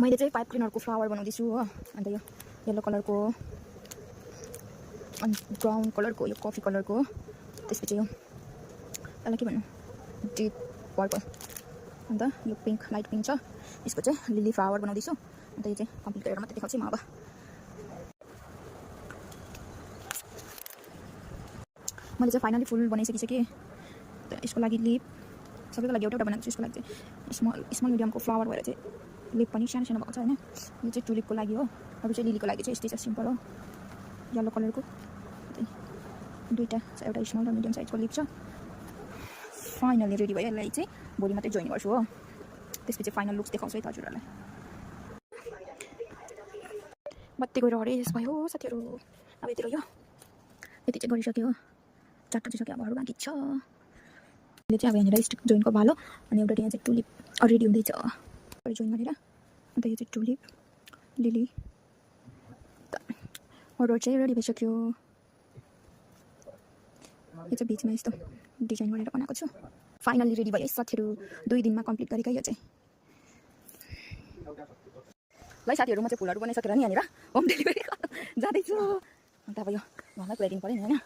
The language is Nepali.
मैले चाहिँ पाइप क्लिनरको फ्लावर बनाउँदैछु हो। अन्त यो येल्लो कलरको अनि ब्राउन कलरको यो कफी कलरको त्यसपछि यो यसलाई के भन्नु डिप पर्पल अन्त यो पिङ्क लाइट पिङ्क छ यसको चाहिँ लिली फ्लावर बनाउँदैछु। अन्त यो चाहिँ कम्प्लिट गरेर मात्रै देखाउँछु म अब। मैले चाहिँ फाइनली फुल बनाइसकिसकेँ। यसको लागि लिप सबैको लागि एउटा बनाएको छु। यसको लागि चाहिँ स्मल मिडियमको फ्लावर भएर चाहिँ लिप पनि सानो सानो भएको छ होइन। यो चाहिँ टुलिपको लागि हो। अरू चाहिँ लिलीको लागि चाहिँ यस्तै छ सिम्पल हो येल्लो कलरको। दुईवटा एउटा स्मल र मिडियम साइजको लिप छ। फाइनली रेडी भयो। यसलाई चाहिँ भोलि मात्रै जोइन गर्छु हो। त्यसपछि फाइनल लुक्स देखाउँछु है त हजुरहरूलाई। बत्ती गएर हरेस भयो साथीहरू। अब यति रह्यो यति चाहिँ गरिसक्यो। चारवटा चाहिँ सक्यो अब अरू बाँकी छ। यसले चाहिँ अब यहाँनिर स्टिक जोइनको भालो अनि एउटा यहाँ चाहिँ टुलिप रेडी हुँदैछ जोइन गरेर। अन्त यो चाहिँ टुलिप लिली अरू चाहिँ रेडी भइसक्यो। यो चाहिँ बिचमा यस्तो डिजाइन गरेर बनाएको छु। फाइनली रेडी भयो साथीहरू। 2 दिनमा कम्प्लिट गरेको यो चाहिँ। ल साथीहरू म चाहिँ फुलहरू बनाइसकेर नि यहाँनिर होम डेलिभरी जाँदैछु। अन्त अब यो घरमै पुऱ्याइदिनु पऱ्यो नि होइन।